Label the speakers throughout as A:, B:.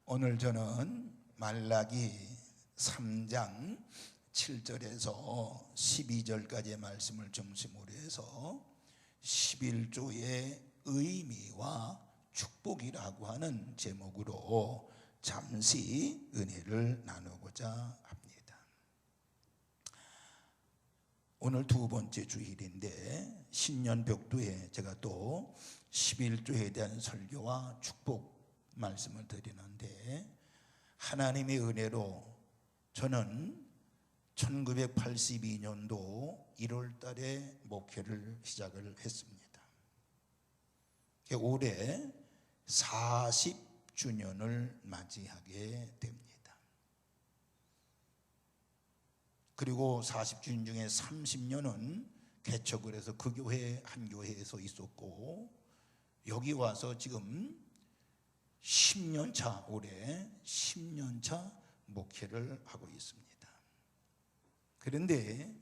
A: 오늘 저는 말라기 3장 7절에서 12절까지의 말씀을 중심으로 해서 11조의 의미와 축복이라고 하는 제목으로 잠시 은혜를 나누고자 합니다. 오늘 두 번째 주일인데 신년벽두에 제가 또 11조에 대한 설교와 축복 말씀을 드리는데, 하나님의 은혜로 저는 1982년도 1월 달에 목회를 시작을 했습니다. 올해 40주년을 맞이하게 됩니다. 그리고 40주년 중에 30년은 개척을 해서 그 교회 한 교회에서 있었고, 여기 와서 지금 10년차, 올해 10년차 목회를 하고 있습니다. 그런데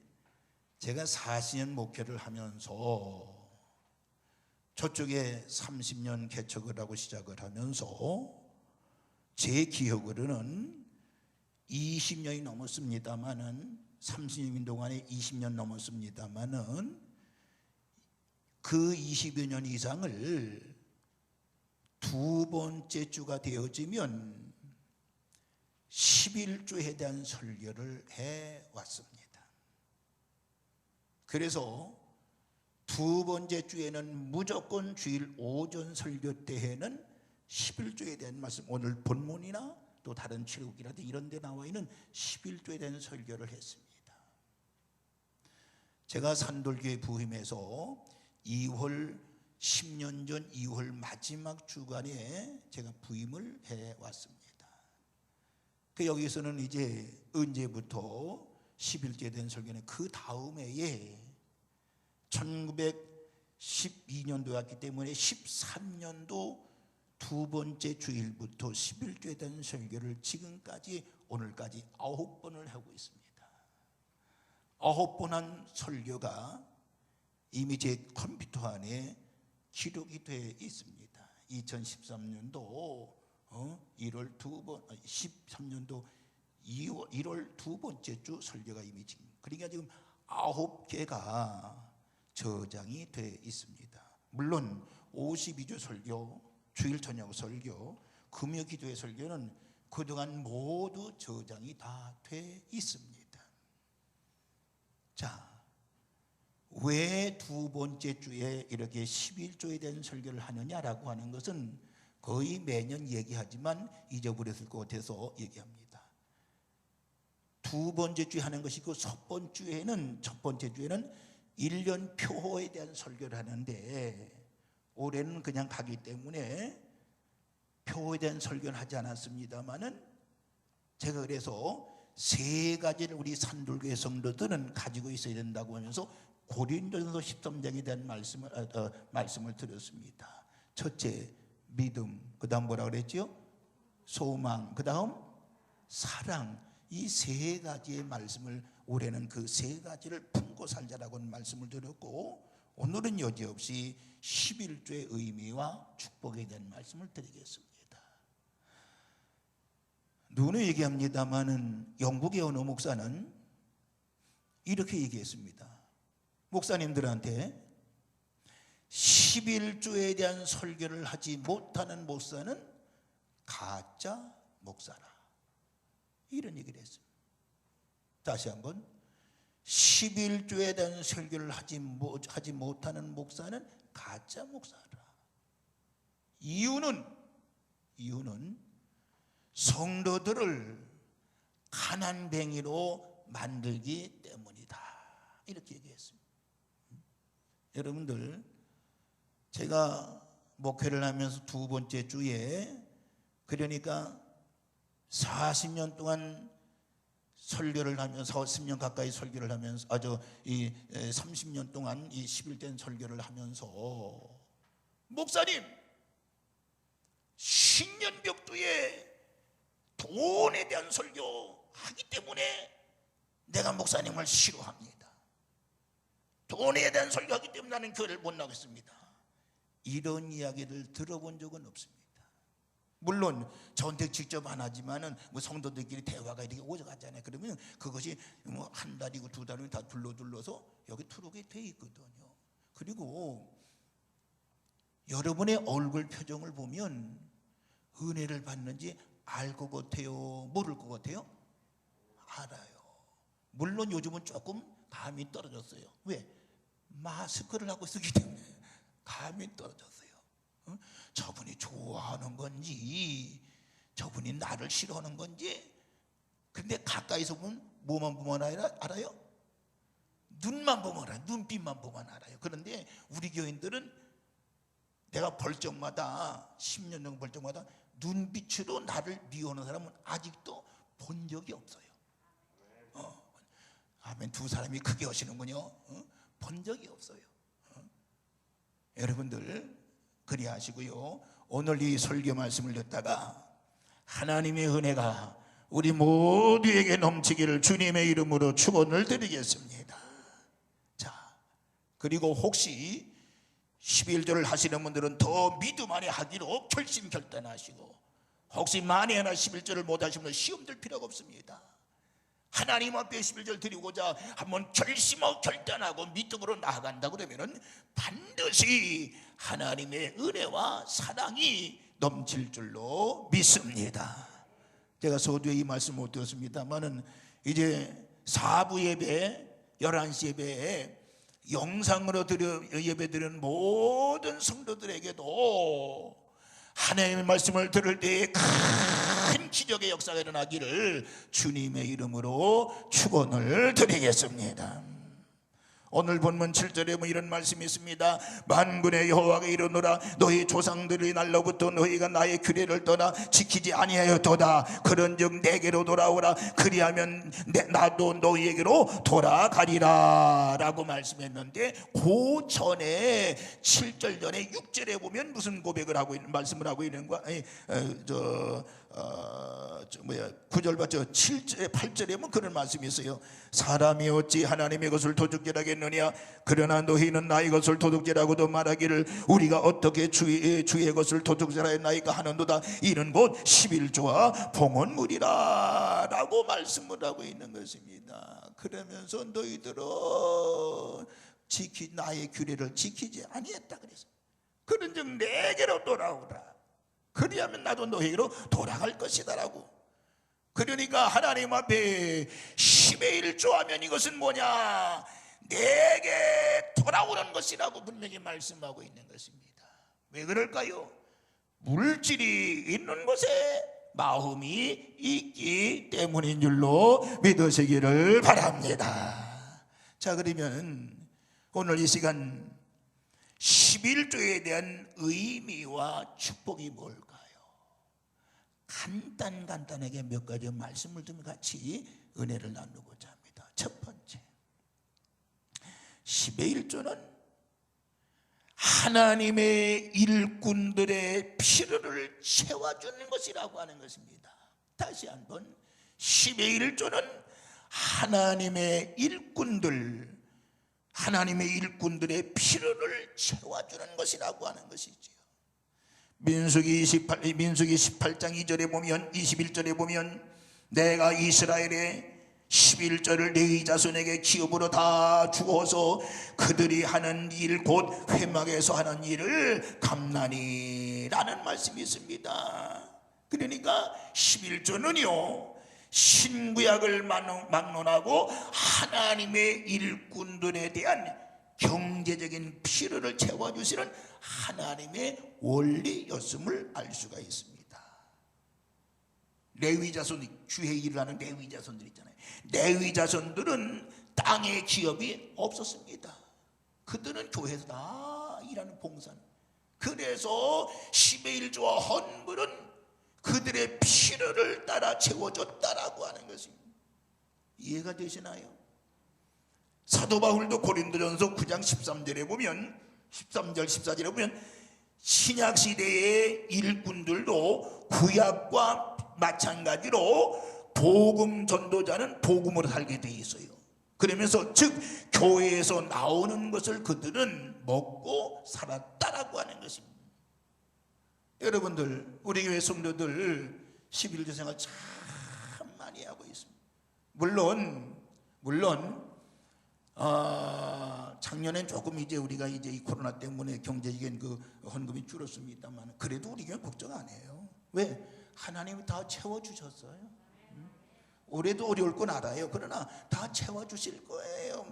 A: 제가 40년 목회를 하면서 저쪽에 30년 개척을 하고 시작을 하면서 제 기억으로는 20년이 넘었습니다마는, 30년 동안에 20년 넘었습니다마는 그 20여 년 이상을 두 번째 주가 되어지면 11조에 대한 설교를 해왔습니다. 그래서 두 번째 주에는 무조건 주일 오전 설교 때에는 11조에 대한 말씀, 오늘 본문이나 또 다른 출애굽기라든지 이런 데 나와 있는 11조에 대한 설교를 했습니다. 제가 산돌교회 부임해서 10년 전 2월 마지막 주간에 제가 부임을 해왔습니다. 여기서는 이제 언제부터 11조에 대한 설교는 그 다음 해에 1912년도였기 때문에 13년도 두 번째 주일부터 11조에 대한 설교를 지금까지 오늘까지 9번을 하고 있습니다. 9번 한 설교가 이미 제 컴퓨터 안에 기록이 되어 있습니다. 2013년도 1월 13년도 1월 두 번째 주 설교가 이미 지금, 그러니까 지금 9개가 저장이 되어 있습니다. 물론 52주 설교, 주일 저녁 설교, 금요 기도의 설교는 그동안 모두 저장이 다 되어 있습니다. 자, 왜 두 번째 주에 이렇게 11조에 대한 설교를 하느냐라고 하는 것은 거의 매년 얘기하지만 잊어버렸을 것 같아서 얘기합니다. 두 번째 주에 하는 것이고, 첫 번째 주에는 1년 표에 대한 설교를 하는데, 올해는 그냥 가기 때문에 표에 대한 설교는 하지 않았습니다만은, 제가 그래서 세 가지를 우리 산돌교회 성도들은 가지고 있어야 된다고 하면서 고린도전서 13장에 대한 말씀을 드렸습니다. 첫째, 믿음. 그 다음 뭐라 그랬죠? 소망. 그 다음 사랑. 이 세 가지의 말씀을, 올해는 그 세 가지를 품고 살자라고 말씀을 드렸고, 오늘은 여지없이 11조의 의미와 축복에 대한 말씀을 드리겠습니다. 누구는 얘기합니다마는 영국의 어느 목사는 이렇게 얘기했습니다. 목사님들한테 11조에 대한 설교를 하지 못하는 목사는 가짜 목사라, 이런 얘기를 했습니다. 다시 한번, 11조에 대한 설교를 하지 못하는 목사는 가짜 목사라. 이유는 성도들을 가난뱅이로 만들기 때문이다, 이렇게 얘기했습니다. 여러분들, 제가 목회를 하면서 두 번째 주에, 그러니까 40년 동안 설교를 하면서, 40년 가까이 설교를 하면서, 30년 동안 이 11대 설교를 하면서, 목사님, 신년벽두에 돈에 대한 설교 하기 때문에 내가 목사님을 싫어합니다. 돈에 대한 설교하기 때문에 나는 교회를 못 나가겠습니다. 이런 이야기를 들어본 적은 없습니다. 물론 저한테 직접 안 하지만은 뭐 성도들끼리 대화가 이렇게 오져가잖아요. 그러면 그것이 뭐 한 달이고 두 달이고 다 둘러서 여기 투록이 돼 있거든요. 그리고 여러분의 얼굴 표정을 보면 은혜를 받는지 알 것 같아요? 모를 것 같아요? 알아요. 물론 요즘은 조금 감이 떨어졌어요. 왜? 마스크를 하고 쓰기 때문에 감이 떨어졌어요. 저분이 좋아하는 건지 저분이 나를 싫어하는 건지. 근데 가까이서 보면 뭐만 보면 알아요? 눈만 보면 알아요. 눈빛만 보면 알아요. 그런데 우리 교인들은 내가 볼 적마다 10년 정도 볼 적마다 눈빛으로 나를 미워하는 사람은 아직도 본 적이 없어요. 아멘. 두 사람이 크게 하시는군요. 본 적이 없어요. 여러분들 그리하시고요. 오늘 이 설교 말씀을 듣다가 하나님의 은혜가 우리 모두에게 넘치기를 주님의 이름으로 축원을 드리겠습니다. 자, 그리고 혹시 11조를 하시는 분들은 더 믿음 안에 하기로 결심결단하시고, 혹시 만에 하나 11조를 못 하시면 시험 들 필요가 없습니다. 하나님 앞에 11절 드리고자 한번 결심하고 결단하고 믿음으로 나아간다 그러면은 반드시 하나님의 은혜와 사랑이 넘칠 줄로 믿습니다. 제가 서두에 이 말씀 못 드렸습니다만은 이제 4부 예배 11시 예배에 영상으로 예배 드리는 모든 성도들에게도 하나님의 말씀을 들을 때에 큰 기적의 역사가 일어나기를 주님의 이름으로 축원을 드리겠습니다. 오늘 본문 7절에 뭐 이런 말씀이 있습니다. 만군의 여호와가 이르노라 너희 조상들의 날로부터 너희가 나의 규례를 떠나 지키지 아니하였도다. 그런즉 내게로 돌아오라. 그리하면 나도 너희에게로 돌아가리라 라고 말씀했는데, 그 전에 7절 전에 6절에 보면 무슨 고백을 하고 있는 말씀을 하고 있는 거야? 9절 봤죠? 7절에 8절에 보면 그런 말씀이 있어요. 사람이 어찌 하나님의 것을 도둑질하겠느냐? 그러나 너희는 나의 것을 도둑질하고도 말하기를 우리가 어떻게 주의 것을 도둑질하였나이까 하는도다. 이는 곧 11조와 봉헌물이라 라고 말씀을 하고 있는 것입니다. 그러면서 너희들은 나의 규례를 지키지 아니했다 그랬어요. 그런즉 내게로 돌아오라. 그리하면 나도 너희로 돌아갈 것이다라고. 그러니까 하나님 앞에 10의 1조 하면 이것은 뭐냐? 내게 돌아오는 것이라고 분명히 말씀하고 있는 것입니다. 왜 그럴까요? 물질이 있는 곳에 마음이 있기 때문인 줄로 믿으시기를 바랍니다. 자, 그러면 오늘 이 시간 11조에 대한 의미와 축복이 뭘까요? 간단하게 몇 가지 말씀을 좀 같이 은혜를 나누고자 합니다. 첫 번째, 10의 1조는 하나님의 일꾼들의 필요를 채워주는 것이라고 하는 것입니다. 다시 한번, 10의 1조는 하나님의 일꾼들의 필요를 채워주는 것이라고 하는 것이지요. 민수기 18장 2절에 보면, 21절에 보면 내가 이스라엘의 11절을 네 자손에게 기업으로 다 주어서 그들이 하는 일 곧 회막에서 하는 일을 갚나니 라는 말씀이 있습니다. 그러니까 11조는요 신구약을 막론하고 하나님의 일꾼들에 대한 경제적인 필요를 채워주시는 하나님의 원리였음을 알 수가 있습니다. 레위자손, 주의 일을 하는 레위자손들 있잖아요. 레위자손들은 땅의 기업이 없었습니다. 그들은 교회에서 다 일하는 봉사는. 그래서 10의 1조와 헌물은 그들의 필요를 따라 채워줬다라고 하는 것입니다. 이해가 되시나요? 사도 바울도 고린도전서 9장 13절에 보면, 13절 14절에 보면 신약시대의 일꾼들도 구약과 마찬가지로 복음 전도자는 복음으로 살게 돼 있어요. 그러면서 즉 교회에서 나오는 것을 그들은 먹고 살았다라고 하는 것입니다. 여러분들, 우리 교회 성도들 11조 생활 참 많이 하고 있습니다. 물론 작년엔 조금 이제 우리가 이제 이 코로나 때문에 경제적인 그 헌금이 줄었습니다만, 그래도 우리 교회 걱정 안 해요. 왜? 하나님이 다 채워주셨어요. 올해도 어려울 건 알아요. 그러나 다 채워주실 거예요.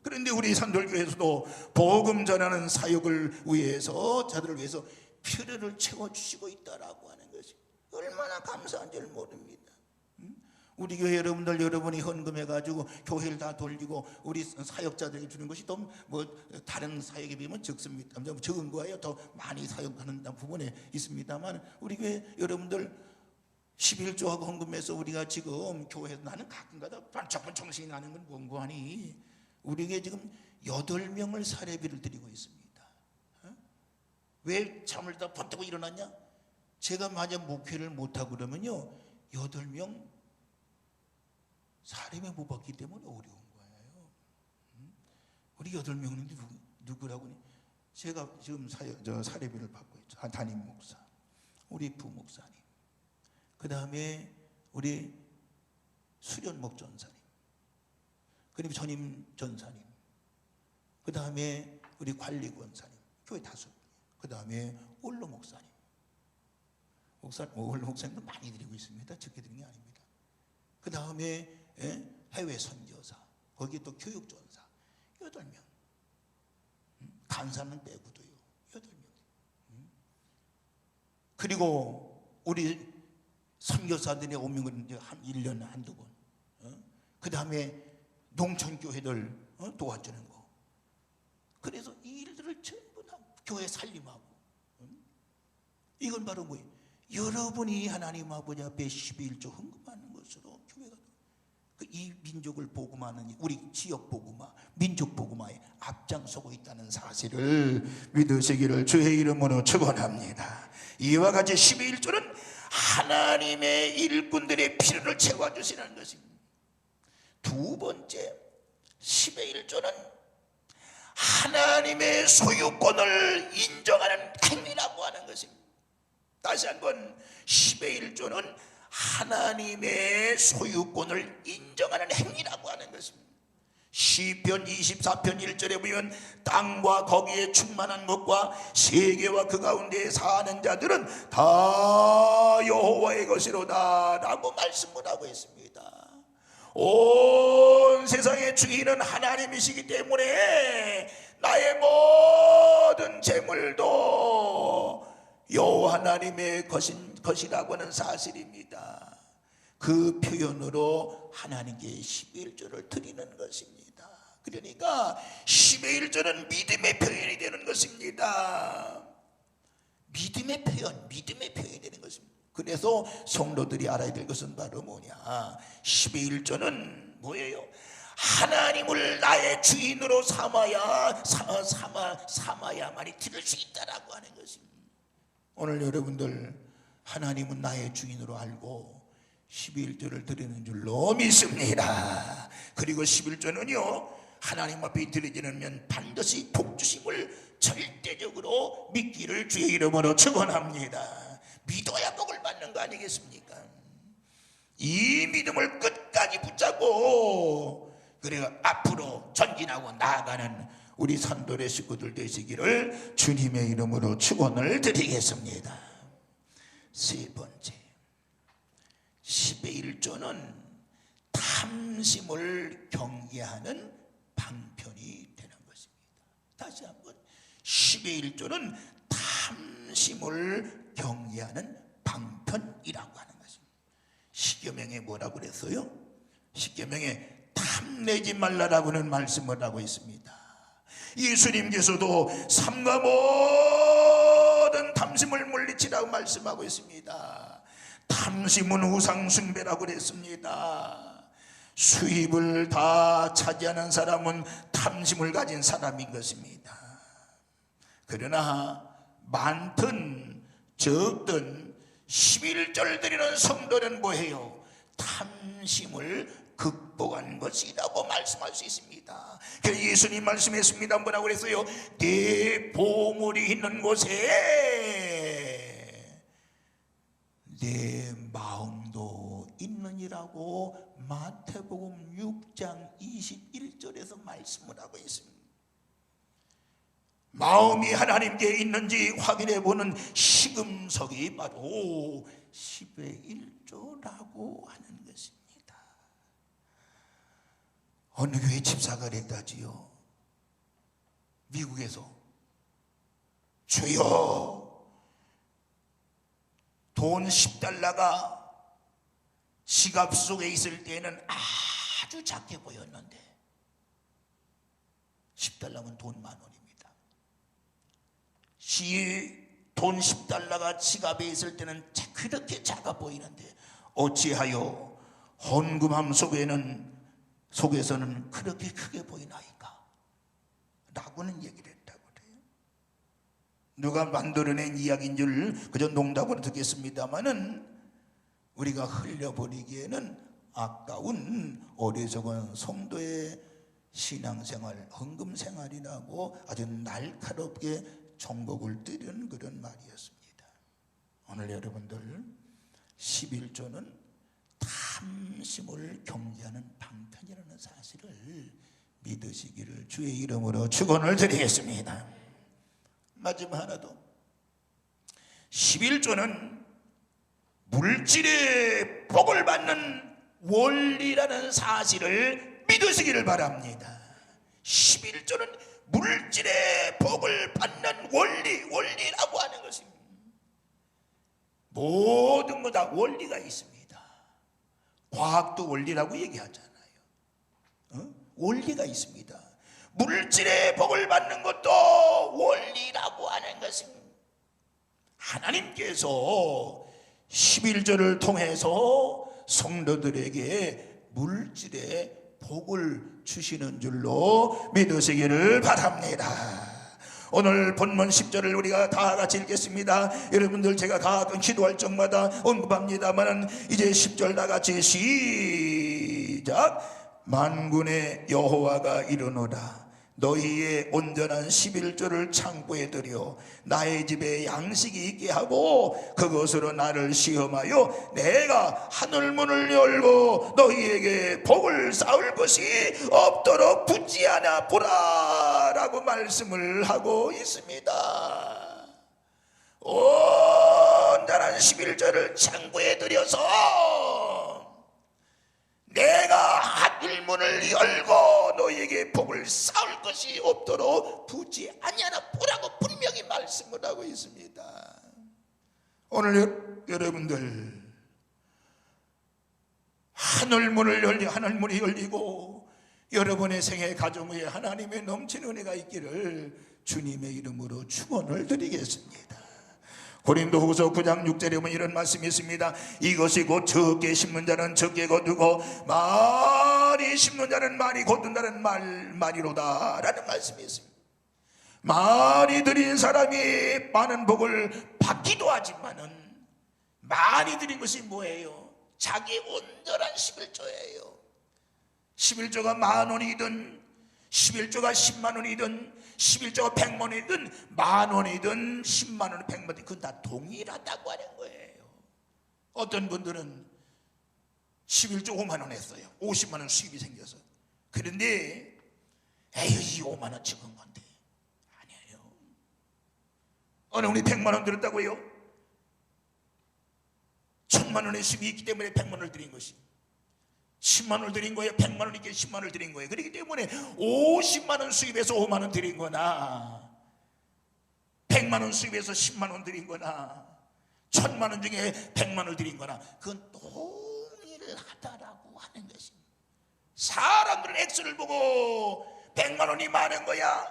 A: 그런데 우리 산돌교회에서도 복음 전하는 사역을 위해서, 자들을 위해서 필요를 채워주시고 있다라고 하는 것이 얼마나 감사한지를 모릅니다. 우리 교회 여러분들, 여러분이 헌금해가지고 교회를 다 돌리고 우리 사역자들에게 주는 것이 또 뭐 다른 사역에 비하면 적습니다. 적은 거예요. 더 많이 사역하는 부분에 있습니다만, 우리 교회 여러분들 11조하고 헌금해서 우리가 지금 교회에서, 나는 가끔가다 반짝반짝 정신이 나는 건 뭔고 하니, 우리 교회 지금 8명을 사례비를 드리고 있습니다. 왜 잠을 다 버티고 일어났냐? 제가 만약 목회를 못하고 그러면요 8명 사례비 못 받기 때문에 어려운 거예요. 우리 8명은 누구라고? 제가 지금 사례비를 받고 있죠. 담임 목사, 우리 부목사님, 그 다음에 우리 수련목 전사님, 그리고 전임 전사님, 그 다음에 우리 관리 권사님, 교회 5분, 그 다음에 원로 목사님. 원로 목사님도 많이 드리고 있습니다. 적게 드리는 게 아닙니다. 그 다음에 해외 선교사, 거기에 또 교육전사 8명, 간사는 빼고도요 8명. 그리고 우리 선교사들이 오면 한 1년에 한두 번. 그 다음에 농촌교회들 도와주는 거. 그래서 이 일들을 전부 다 교회 살림하고. 이건 바로 뭐예요? 여러분이 하나님 아버지 앞에 11조 헌금하는 것으로 교회가 이 민족을 복음하는, 우리 지역 복음화, 민족 복음화에 앞장서고 있다는 사실을 믿으시기를 주의 이름으로 축원합니다. 이와 같이 11조는 하나님의 일꾼들의 필요를 채워주시는 것입니다. 두 번째, 10의 1조는 하나님의 소유권을 인정하는 행위라고 하는 것입니다. 다시 한번, 10의 1조는 하나님의 소유권을 인정하는 행위라고 하는 것입니다. 시편 24편 1절에 보면 땅과 거기에 충만한 것과 세계와 그 가운데 사는 자들은 다 여호와의 것이로다 라고 말씀을 하고 있습니다. 온 세상의 주인은 하나님이시기 때문에 나의 모든 재물도 여호와 하나님의 것이라고 하는 사실입니다. 그 표현으로 하나님께 11조를 드리는 것입니다. 그러니까 10의 1조는 믿음의 표현이 되는 것입니다. 믿음의 표현이 되는 것입니다. 그래서 성도들이 알아야 될 것은 바로 뭐냐? 10의 1조는 뭐예요? 하나님을 나의 주인으로 삼아야만이 드릴 수 있다라고 하는 것입니다. 오늘 여러분들 하나님은 나의 주인으로 알고 11조를 드리는 줄로 믿습니다. 그리고 11조는요 하나님 앞에 드리지는 반드시 복주심을 절대적으로 믿기를 주의 이름으로 축원합니다. 믿어야 복을 받는 거 아니겠습니까? 이 믿음을 끝까지 붙잡고 그리고 앞으로 전진하고 나아가는 우리 산돌의 식구들 되시기를 주님의 이름으로 축원을 드리겠습니다. 세 번째, 10의 1조는 탐심을 경계하는 방편이 되는 것입니다. 다시 한번, 10의 1조는 탐심을 경계하는 방편이라고 하는 것입니다. 십계명에 뭐라고 그랬어요? 십계명에 탐내지 말라라고는 말씀을 하고 있습니다. 예수님께서도 삼가 모든 탐심을 물리치라고 말씀하고 있습니다. 탐심은 우상 숭배라고 그랬습니다. 수입을 다 차지하는 사람은 탐심을 가진 사람인 것입니다. 그러나 많든 적든 11절 드리는 성도는 뭐해요? 탐심을 극복한 것이라고 말씀할 수 있습니다. 그래서 예수님 말씀했습니다. 뭐라고 그랬어요? 내 보물이 있는 곳에 내 마음도 있느니라고 마태복음 6장 21절에서 말씀을 하고 있습니다. 마음이 하나님께 있는지 확인해 보는 시금석이 바로 10의 1조라고 하는 것입니다. 어느 교회 집사가 그랬다지요. 미국에서 주여 돈 10달러가 지갑 속에 있을 때는 아주 작게 보였는데 10달러면 돈 10,000원입니다. 돈 10달러가 지갑에 있을 때는 그렇게 작아 보이는데 어찌하여 헌금함 속에서는 그렇게 크게 보이나이까? 라고는 얘기를 했다고 그래요. 누가 만들어낸 이야기인 줄 그저 농담으로 듣겠습니다마는 우리가 흘려버리기에는 아까운 어리석은 성도의 신앙생활, 헌금생활이라고 아주 날카롭게 정복을 뜨는 그런 말이었습니다. 오늘 여러분들 11조는 탐심을 경계하는 방편이라는 사실을 믿으시기를 주의 이름으로 축원을 드리겠습니다. 마지막 하나 더, 11조는 물질의 복을 받는 원리라는 사실을 믿으시기를 바랍니다. 11조는 물질의 복을 받는 원리라고 하는 것입니다. 모든 거 다 원리가 있습니다. 과학도 원리라고 얘기하잖아요. 원리가 있습니다. 물질의 복을 받는 것도 원리라고 하는 것입니다. 하나님께서 11조를 통해서 성도들에게 물질의 복을 주시는 줄로 믿으시기를 바랍니다. 오늘 본문 10절을 우리가 다 같이 읽겠습니다. 여러분들 제가 가끔 기도할 적마다 언급합니다만 이제 10절 다 같이 시작. 만군의 여호와가 이르노라 너희의 온전한 11조를 창고에 들여 나의 집에 양식이 있게 하고 그것으로 나를 시험하여 내가 하늘문을 열고 너희에게 복을 쌓을 것이 없도록 붙지않아 보라 라고 말씀을 하고 있습니다. 온전한 11조를 창고에 들여서 내가 하늘문을 열고 너희에게 복을 쌓을 것이 없도록 붙지 아니하나 보라고 분명히 말씀을 하고 있습니다. 오늘 여러분들 하늘문이 열리고 여러분의 생애 가정 위에 하나님의 넘치는 은혜가 있기를 주님의 이름으로 축원을 드리겠습니다. 고린도후서 9장 6절에 보면 이런 말씀이 있습니다. 이것이 곧 적게 심는 자는 적게 거두고 많이 심는 자는 많이 거둔다는 말이로다 라는 말씀이 있습니다. 많이 드린 사람이 많은 복을 받기도 하지만은 많이 드린 것이 뭐예요? 자기 온전한 11조예요. 11조가 10,000원이든 11조가 100,000원이든 11조가 100,000원이든 10,000원이든 100,000원, 100,000원 그건 다 동일하다고 하는 거예요. 어떤 분들은 11조 50,000원 했어요. 500,000원 수입이 생겨서. 그런데 에휴 이 50,000원 적은 건데 아니에요. 어느 분이 100,000원 들었다고요? 1,000,000원의 수입이 있기 때문에 100,000원을 드린 것이 10만원을 드린 거예요. 100만원이니까 10만원을 드린 거예요. 그렇기 때문에 50만원 수입해서 5만원 드린 거나 100만원 수입해서 10만원 드린 거나 1,000만원 중에 100만원을 드린 거나 그건 동일하다라고 하는 것입니다. 사람들은 액수를 보고 100만원이 많은 거야.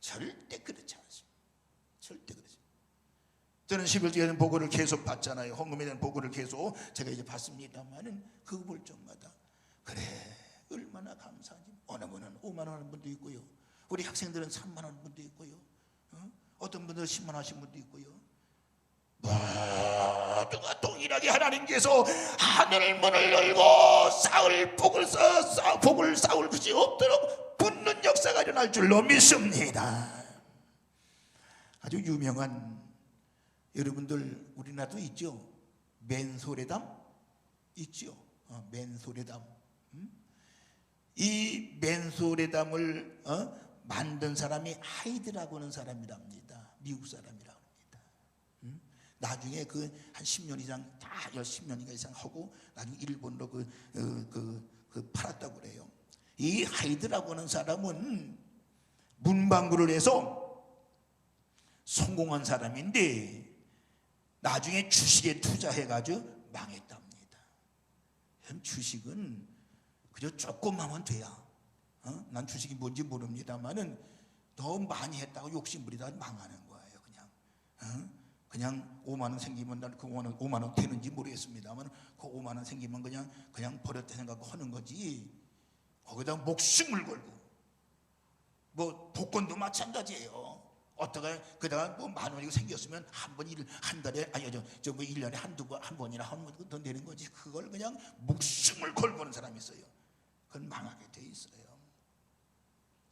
A: 절대 그렇지 않습니다. 절대 그렇지 않습니다. 저는 11조에 대한 보고를 계속 받잖아요. 헌금에 대한 보고를 계속 제가 이제 받습니다만은 그거 볼 적마다 그래 얼마나 감사하지. 어느 분은 5만 원 하는 분도 있고요. 우리 학생들은 3만 원 분도 있고요. 어떤 분들은 10만 원 하신 분도 있고요. 모두가 동일하게 하나님께서 하늘 문을 열고 복을 쌓을 것이 없도록 붙는 역사가 일어날 줄로 믿습니다. 아주 유명한 여러분들 우리나라도 있죠. 맨소레담 있죠. 맨소레담. 이 맨소레담을 만든 사람이 하이드라고 하는 사람이랍니다. 미국 사람이라고 합니다. 나중에 그 한 10년 이상 다 10년 이상 하고 나중에 일본으로 팔았다고 그래요. 이 하이드라고 하는 사람은 문방구를 해서 성공한 사람인데 나중에 주식에 투자해가지고 망했답니다. 주식은 그저 조금 하면 돼야. 난 주식이 뭔지 모릅니다만은 더 많이 했다고 욕심부리다가 망하는 거예요. 그냥 5만 원 생기면 난 그 5만 원 되는지 모르겠습니다만 그 5만 원 생기면 그냥 버렸다 생각하고 하는 거지. 거기다 목숨을 걸고 뭐 복권도 마찬가지예요. 어떠가 그다가 뭐 만 원이 생겼으면 한 달에 뭐 1년에 한 번이나 한 번 더 내는 거지. 그걸 그냥 목숨을 걸고 하는 사람이 있어요. 그건 망하게 돼 있어요.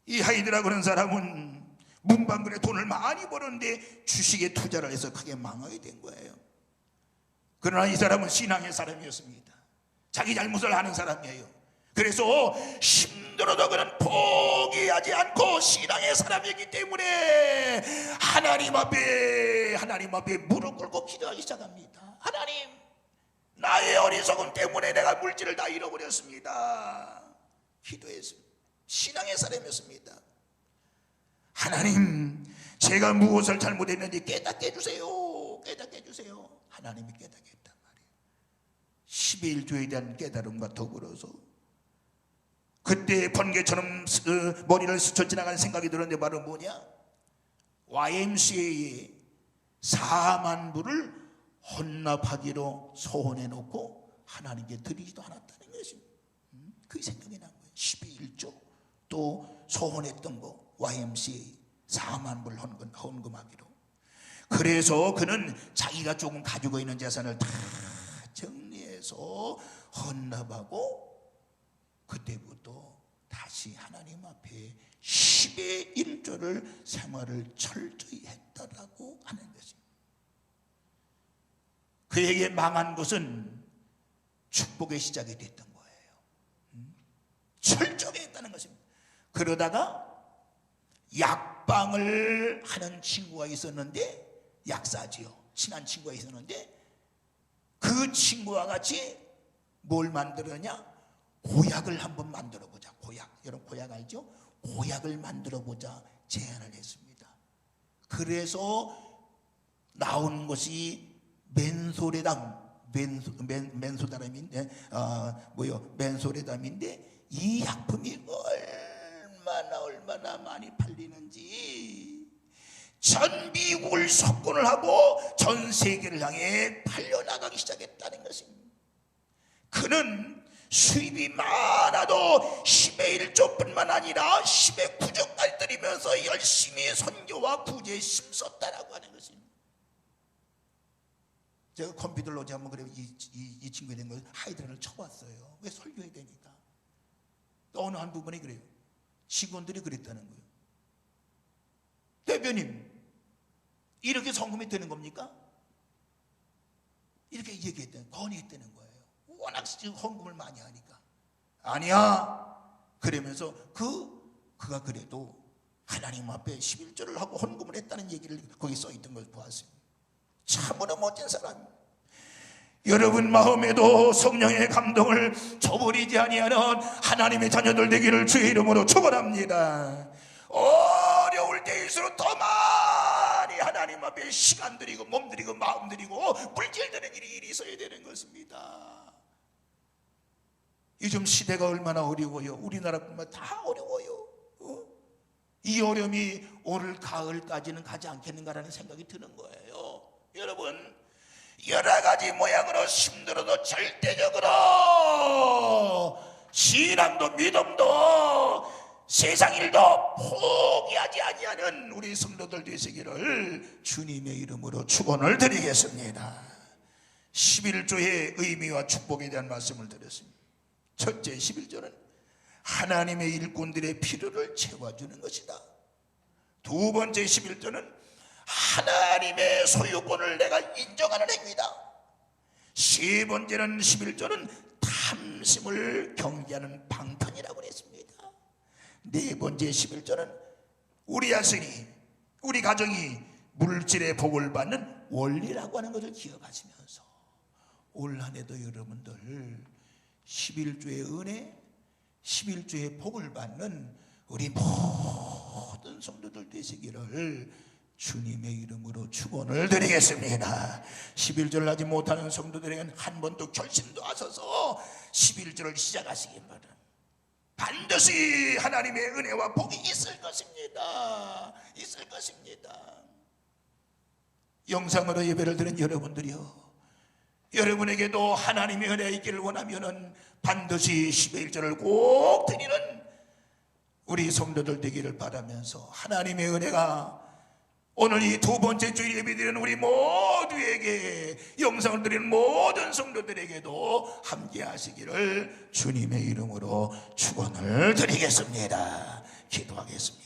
A: 이 하이드라고 하는 사람은 문방구에 돈을 많이 버는데 주식에 투자를 해서 크게 망하게 된 거예요. 그러나 이 사람은 신앙의 사람이었습니다. 자기 잘못을 아는 사람이에요. 그래서 힘들어도 그는 포기하지 않고 신앙의 사람이기 때문에 하나님 앞에 무릎 꿇고 기도하기 시작합니다. 하나님, 나의 어리석음 때문에 내가 물질을 다 잃어버렸습니다. 기도했습니다. 신앙의 사람이었습니다. 하나님, 제가 무엇을 잘못했는지 깨닫게 해주세요. 깨닫게 해주세요. 하나님이 깨닫게 했단 말이에요. 10의 1조에 대한 깨달음과 더불어서 그때 번개처럼 머리를 스쳐 지나가는 생각이 들었는데 바로 뭐냐? YMCA에 4만 불을 헌납하기로 소원해 놓고 하나님께 드리지도 않았다는 것입니다. 그게 생각이 난 거예요. 12의 1조 또 소원했던 거 YMCA 4만 불 헌금하기로. 그래서 그는 자기가 조금 가지고 있는 재산을 다 정리해서 헌납하고 그때부터 다시 하나님 앞에 10의 1조를 생활을 철저히 했다라고 하는 것입니다. 그에게 망한 것은 축복의 시작이 됐던 거예요. 철저히 했다는 것입니다. 그러다가 약방을 하는 친구가 있었는데, 약사지요. 친한 친구가 있었는데 그 친구와 같이 뭘 만들었냐? 고약을 한번 만들어 보자. 고약. 여러분 고약 알죠? 고약을 만들어 보자 제안을 했습니다. 그래서 나온 것이 맨소레담인데 맨소레담인데 이 약품이 얼마나 많이 팔리는지 전 미국을 석권을 하고 전 세계를 향해 팔려나가기 시작했다는 것입니다. 그는 수입이 많아도 10의 1조뿐만 아니라 10의 9조까지 드리면서 열심히 선교와 구제에 힘썼다라고 하는 것입니다. 제가 컴퓨터로 어제 한번 그래 이 친구에 대한 걸 하이드라를 쳐봤어요. 왜 설교해야 되니까. 또 어느 한 부분이 그래요. 직원들이 그랬다는 거예요. 대표님, 이렇게 성금이 되는 겁니까? 이렇게 얘기했다는, 건의했다는 거예요. 워낙 헌금을 많이 하니까. 아니야. 그러면서 그가 그래도 하나님 앞에 11조를 하고 헌금을 했다는 얘기를 거기 써있던 걸 보았습니다. 참으로 멋진 사람. 여러분 마음에도 성령의 감동을 저버리지 아니하는 하나님의 자녀들 되기를 주의 이름으로 축원합니다. 어려울 때일수록 더 많이 하나님 앞에 시간 들이고 몸 들이고 마음 들이고 물질 드는 일이 있어야 되는 것입니다. 요즘 시대가 얼마나 어려워요. 우리나라뿐만 다 어려워요. 이 어려움이 올 가을까지는 가지 않겠는가라는 생각이 드는 거예요. 여러분, 여러 가지 모양으로 힘들어도 절대적으로 신앙도 믿음도 세상 일도 포기하지 아니하는 우리 성도들 되시기를 주님의 이름으로 축원을 드리겠습니다. 11조의 의미와 축복에 대한 말씀을 드렸습니다. 첫째 11조는 하나님의 일꾼들의 필요를 채워주는 것이다. 두 번째 11조는 하나님의 소유권을 내가 인정하는 행위다. 세 번째는 11조는 탐심을 경계하는 방편이라고 그랬습니다. 네 번째 11조는 우리 자신이, 우리 가정이 물질의 복을 받는 원리라고 하는 것을 기억하시면서 올 한 해도 여러분들 11조의 은혜, 11조의 복을 받는 우리 모든 성도들 되시기를 주님의 이름으로 축원을 드리겠습니다. 11조를 하지 못하는 성도들에게는 한 번 더 결심도 하셔서 11조를 시작하시기 바랍니다. 반드시 하나님의 은혜와 복이 있을 것입니다. 있을 것입니다. 영상으로 예배를 드린 여러분들이요, 여러분에게도 하나님의 은혜가 있기를 원하면은 반드시 11조를 꼭 드리는 우리 성도들 되기를 바라면서 하나님의 은혜가 오늘 이 두 번째 주일 예배 드리는 우리 모두에게, 영상을 드리는 모든 성도들에게도 함께 하시기를 주님의 이름으로 축원을 드리겠습니다. 기도하겠습니다.